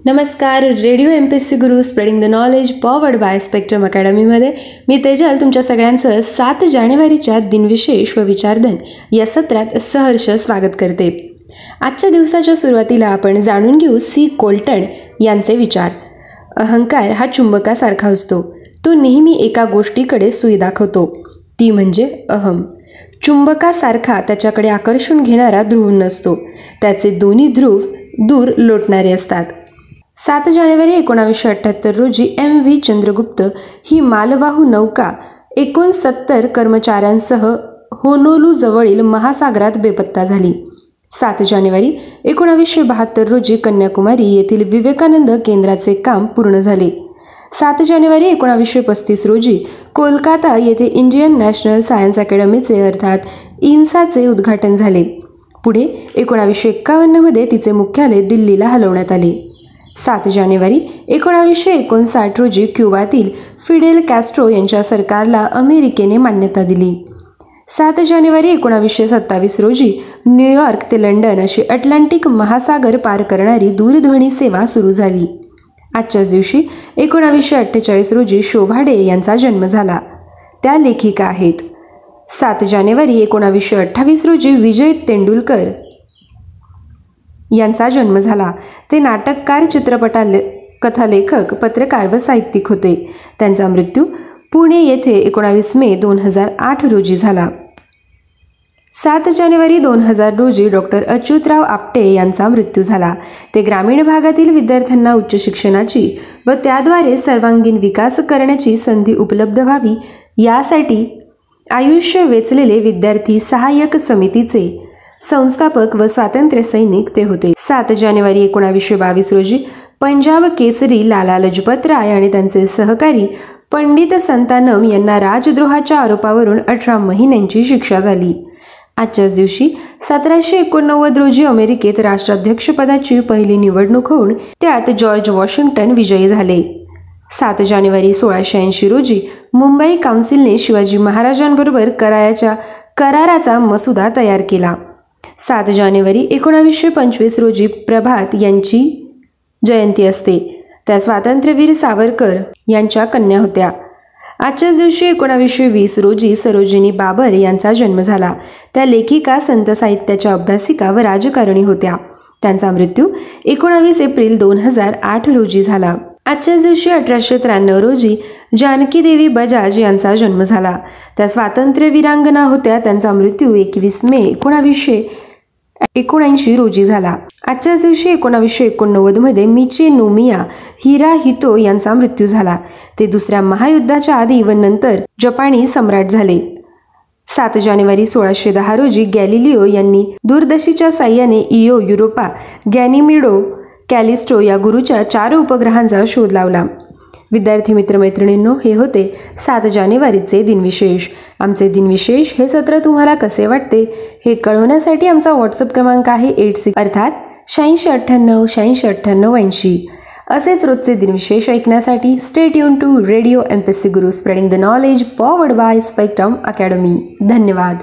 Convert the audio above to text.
नमस्कार. Radio MPSC Guru spreading the knowledge powered by Spectrum अकॅडमीमध्ये मी तेजल तुमच्या सगळ्यांचं 7 जानेवारीच्या दिनविशेष व विचारधन या सत्रात सहर्ष स्वागत करते. आजच्या दिवसाच्या सुरुवातीला आपण जाणून घेऊ सी कोल्टन यांचे विचार. अहंकार हा चुंबकासारखा असतो. तो नेहमी एका गोष्टीकडे सुई दाखवतो, ती म्हणजे अहम. चुंबकासारखा त्याच्याकडे आकर्षण घेणारा ध्रुव नसतो. त्याचे दोन्ही ध्रुव दूर लोटणारे असतात. 7 जानेवारी 1978 रोजी MV चंद्रगुप्त ही मालवाहू नौका 69 कर्मचाऱ्यांसह होनोलू जवळील महासागरात बेपत्ता झाली. 7 जानेवारी 1972 रोजी कन्याकुमारी येथील विवेकानंद केंद्राचे काम पूर्ण झाले. 7 जानेवारी 1935 रोजी कोलकाता येथे इंडियन नॅशनल सायन्स अकॅडमीचे अर्थात इन्साचे उद्घाटन झाले. पुढे 1951 मध्ये तिचे मुख्यालय दिल्लीला हलवण्यात आले. 7 जानेवारी 1959 रोजी क्युबातील फिडेल कॅस्ट्रो यांच्या सरकारला अमेरिकेने मान्यता दिली. 7 जानेवारी 1927 रोजी न्यूयॉर्क ते लंडन अशी अटलांटिक महासागर पार करणारी दूरध्वनी सेवा सुरू झाली. आजच्याच दिवशी 1948 रोजी शोभा डे यांचा जन्म झाला. त्या लेखिका आहेत. 7 जानेवारी 1928 रोजी विजय तेंडुलकर यांचा जन्म झाला. ते नाटककार, कथालेखक, पत्रकार व साहित्यिक होते. त्यांचा मृत्यू पुणे येथे 19 मे 2008 रोजी झाला. 7 जानेवारी 2000 रोजी डॉक्टर अच्युतराव आपटे यांचा मृत्यू झाला. ते ग्रामीण भागातील विद्यार्थ्यांना उच्च शिक्षणाची व त्याद्वारे सर्वांगीण विकास करण्याची संधी उपलब्ध व्हावी यासाठी आयुष्य वेचलेले विद्यार्थी सहाय्यक समितीचे संस्थापक व स्वातंत्र्य सैनिक ते होते. 7 जानेवारी 1922 रोजी पंजाब केसरी लाला लजपत राय आणि त्यांचे सहकारी पंडित संतानम यांना राजद्रोहाच्या आरोपावरून 18 महिन्यांची शिक्षा झाली. आजच्याच दिवशी 1789 रोजी अमेरिकेत राष्ट्राध्यक्षपदाची पहिली निवडणूक होऊन त्यात जॉर्ज वॉशिंग्टन विजयी झाले. 7 जानेवारी 1680 रोजी मुंबई काउन्सिलने शिवाजी महाराजांबरोबर कराराचा मसुदा तयार केला. 7 जानेवारी 1925 रोजी प्रभात यांची जयंती असते. त्या स्वातंत्र्यवीर सावरकर यांच्या कन्या होत्या. आजच्याच दिवशी 1920 रोजी सरोजिनी बाबर यांचा जन्म झाला. त्या लेखिका, संत साहित्याच्या अभ्यासिका व राजकारणी होत्या. त्यांचा मृत्यू 19 एप्रिल 2008 रोजी झाला. आजच्याच दिवशी 1893 रोजी जानकी देवी बजाज यांचा जन्म झाला. त्या स्वातंत्र्यवीरांगना होत्या. त्यांचा मृत्यू 21 मे 1979 रोजी झाला. आजच्याच दिवशी 1989 मध्ये मिची नोमिया हिराहितो यांचा मृत्यू झाला. ते दुसऱ्या महायुद्धाच्या आधी व नंतर जपानी सम्राट झाले. 7 जानेवारी 1610 रोजी गॅलिलिओ यांनी दूरदर्शीच्या साह्याने इओ युरोपा, गॅनिमिडो, कॅलिस्टो या गुरूच्या 4 उपग्रहांचा शोध लावला. विद्यार्थी मित्रमैत्रिणींनो, हे होते 7 जानेवारीचे दिनविशेष. आमचे दिनविशेष हे सत्र तुम्हाला कसे वाटते हे कळवण्यासाठी आमचा व्हॉट्सअप क्रमांक आहे 86 अर्थात 8698 8698 80. असेच रोजचे दिनविशेष ऐकण्यासाठी stay tune to radio MPSC Guru spreading the knowledge powered by Spectrum Academy. धन्यवाद.